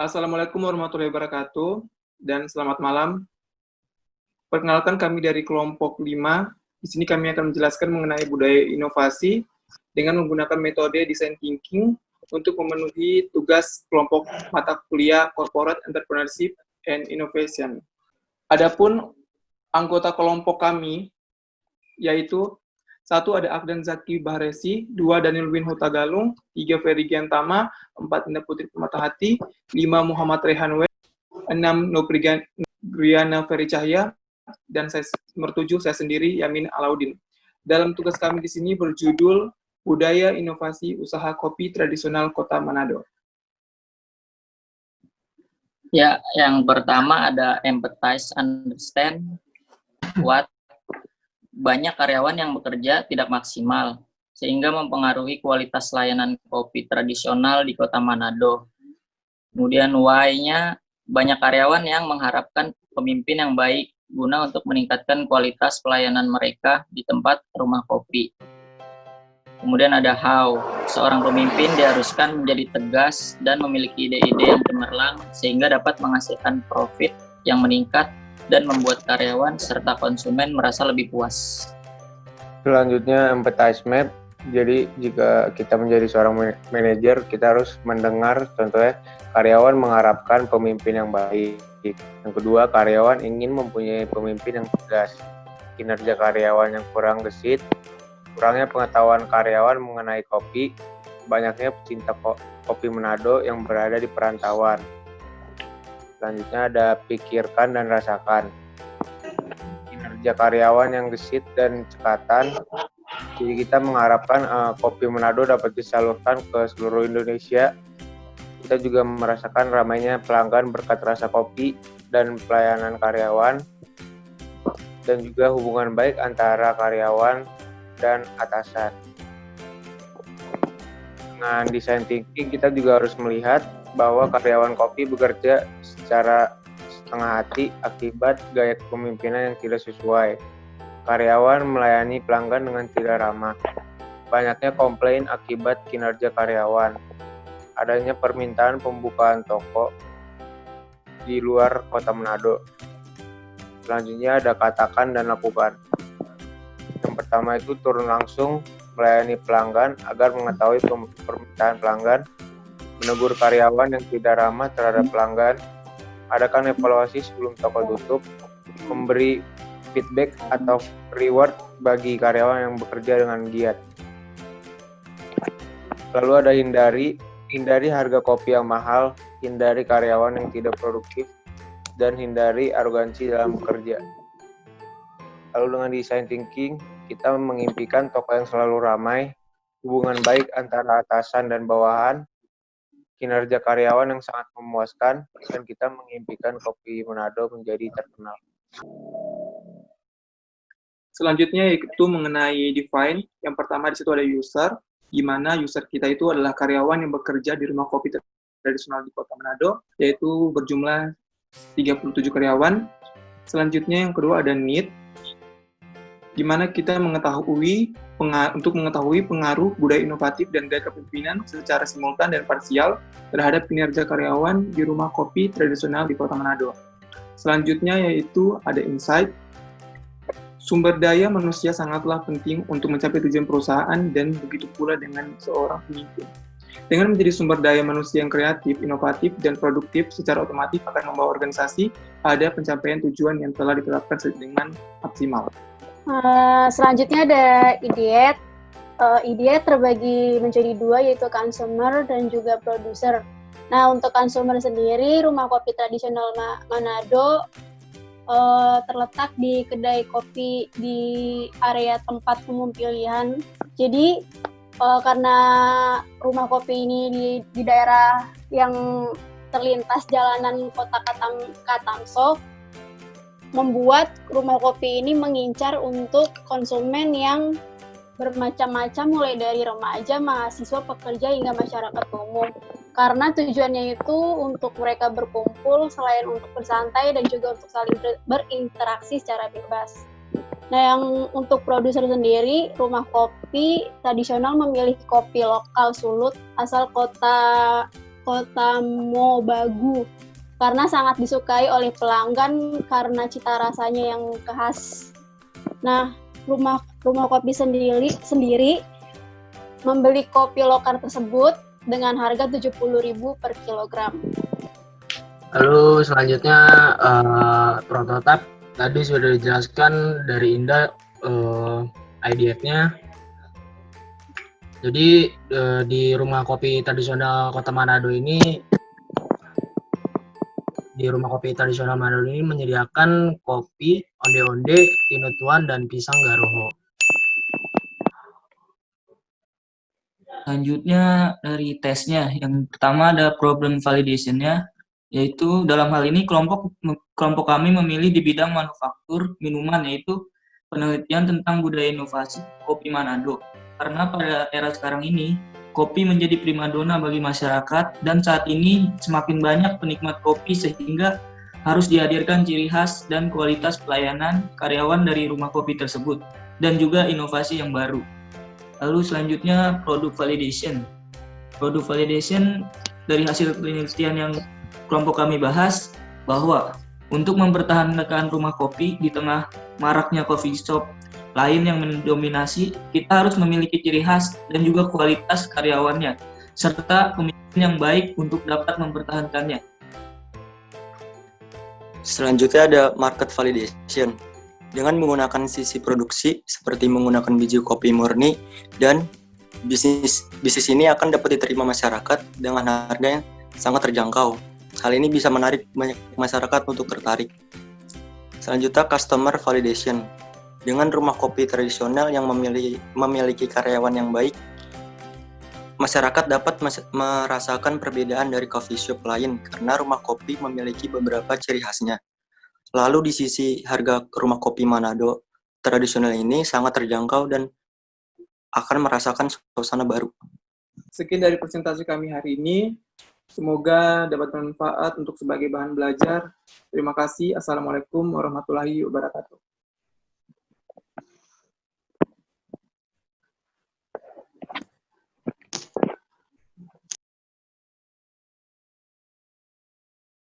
Assalamualaikum warahmatullahi wabarakatuh dan selamat malam. Perkenalkan kami dari kelompok 5. Di sini kami akan menjelaskan mengenai budaya inovasi dengan menggunakan metode design thinking untuk memenuhi tugas kelompok mata kuliah Corporate Entrepreneurship and Innovation. Adapun anggota kelompok kami yaitu 1 ada Akdan Zaki Bahresi, 2 Daniel Win Hutagalung, 3 Ferry Giantama, 4 Indah Putri Pematahati, 5 Muhammad Rehanwe, 6 Nopriana Ferry Cahya, dan nomor 7 saya sendiri Yamin Alaudin. Dalam tugas kami di sini berjudul Budaya Inovasi Usaha Kopi Tradisional Kota Manado. Ya, yang pertama ada empathize, understand, what. Banyak karyawan yang bekerja tidak maksimal, sehingga mempengaruhi kualitas layanan kopi tradisional di Kota Manado. Kemudian why-nya, banyak karyawan yang mengharapkan pemimpin yang baik guna untuk meningkatkan kualitas pelayanan mereka di tempat rumah kopi. Kemudian ada how, seorang pemimpin diharuskan menjadi tegas dan memiliki ide-ide yang cemerlang sehingga dapat menghasilkan profit yang meningkat dan membuat karyawan serta konsumen merasa lebih puas. Selanjutnya empathizement. Jadi jika kita menjadi seorang manajer, kita harus mendengar, contohnya karyawan mengharapkan pemimpin yang baik. Yang kedua, karyawan ingin mempunyai pemimpin yang tegas. Kinerja karyawan yang kurang gesit, kurangnya pengetahuan karyawan mengenai kopi, banyaknya pecinta kopi Manado yang berada di perantauan. Selanjutnya ada pikirkan dan rasakan. Kinerja karyawan yang gesit dan cekatan. Jadi kita mengharapkan kopi Manado dapat disalurkan ke seluruh Indonesia. Kita juga merasakan ramainya pelanggan berkat rasa kopi dan pelayanan karyawan. Dan juga hubungan baik antara karyawan dan atasan. Dengan design thinking kita juga harus melihat bahwa karyawan kopi bekerja secara setengah hati akibat gaya kepemimpinan yang tidak sesuai. Karyawan melayani pelanggan dengan tidak ramah. Banyaknya komplain akibat kinerja karyawan. Adanya permintaan pembukaan toko di luar Kota Manado. Selanjutnya ada katakan dan lakukan. Yang pertama itu turun langsung melayani pelanggan agar mengetahui permintaan pelanggan, menegur karyawan yang tidak ramah terhadap pelanggan, adakan evaluasi sebelum toko tutup, memberi feedback atau reward bagi karyawan yang bekerja dengan giat. Lalu ada hindari harga kopi yang mahal, hindari karyawan yang tidak produktif, dan hindari arogansi dalam bekerja. Lalu dengan design thinking, kita mengimpikan toko yang selalu ramai, hubungan baik antara atasan dan bawahan, kinerja karyawan yang sangat memuaskan, dan kita mengimpikan kopi Manado menjadi terkenal. Selanjutnya yaitu mengenai define. Yang pertama di situ ada user, di mana user kita itu adalah karyawan yang bekerja di rumah kopi tradisional di Kota Manado, yaitu berjumlah 37 karyawan. Selanjutnya yang kedua ada need, di mana kita untuk mengetahui pengaruh budaya inovatif dan gaya kepemimpinan secara simultan dan parsial terhadap kinerja karyawan di rumah kopi tradisional di Kota Manado. Selanjutnya yaitu ada insight. Sumber daya manusia sangatlah penting untuk mencapai tujuan perusahaan dan begitu pula dengan seorang pemimpin. Dengan menjadi sumber daya manusia yang kreatif, inovatif, dan produktif secara otomatis akan membawa organisasi pada pencapaian tujuan yang telah ditetapkan dengan maksimal. Selanjutnya ada idiot. Idiot terbagi menjadi 2, yaitu consumer dan juga producer. Nah, untuk consumer sendiri, rumah kopi tradisional Manado terletak di kedai kopi di area tempat umum pilihan. Jadi, karena rumah kopi ini di daerah yang terlintas jalanan kota Katamso, membuat rumah kopi ini mengincar untuk konsumen yang bermacam-macam, mulai dari remaja, mahasiswa, pekerja, hingga masyarakat umum. Karena tujuannya itu untuk mereka berkumpul selain untuk bersantai dan juga untuk saling berinteraksi secara bebas. Nah, yang untuk produser sendiri, rumah kopi tradisional memilih kopi lokal Sulut asal kota Kota Mobagu karena sangat disukai oleh pelanggan karena cita rasanya yang khas. Nah, rumah kopi sendiri membeli kopi lokal tersebut dengan harga 70.000 per kilogram. Lalu selanjutnya prototipe tadi sudah dijelaskan dari Indah IDF-nya. Jadi di rumah kopi tradisional Kota Manado ini menyediakan kopi, onde-onde, tinutuan, dan pisang garoho. Selanjutnya dari tesnya, yang pertama ada problem validation-nya, yaitu dalam hal ini kelompok kami memilih di bidang manufaktur minuman, yaitu penelitian tentang budaya inovasi kopi Manado. Karena pada era sekarang ini, kopi menjadi primadona bagi masyarakat dan saat ini semakin banyak penikmat kopi sehingga harus dihadirkan ciri khas dan kualitas pelayanan karyawan dari rumah kopi tersebut dan juga inovasi yang baru. Lalu selanjutnya produk validation. Produk validation dari hasil penelitian yang kelompok kami bahas bahwa untuk mempertahankan rumah kopi di tengah maraknya coffee shop lain yang mendominasi, kita harus memiliki ciri khas dan juga kualitas karyawannya, serta pemimpin yang baik untuk dapat mempertahankannya. Selanjutnya ada market validation. Dengan menggunakan sisi produksi, seperti menggunakan biji kopi murni, dan bisnis ini akan dapat diterima masyarakat dengan harga yang sangat terjangkau. Hal ini bisa menarik banyak masyarakat untuk tertarik. Selanjutnya customer validation. Dengan rumah kopi tradisional yang memiliki karyawan yang baik, masyarakat dapat merasakan perbedaan dari coffee shop lain karena rumah kopi memiliki beberapa ciri khasnya. Lalu di sisi harga rumah kopi Manado tradisional ini sangat terjangkau dan akan merasakan suasana baru. Sekian dari presentasi kami hari ini. Semoga dapat bermanfaat untuk sebagai bahan belajar. Terima kasih. Assalamualaikum warahmatullahi wabarakatuh.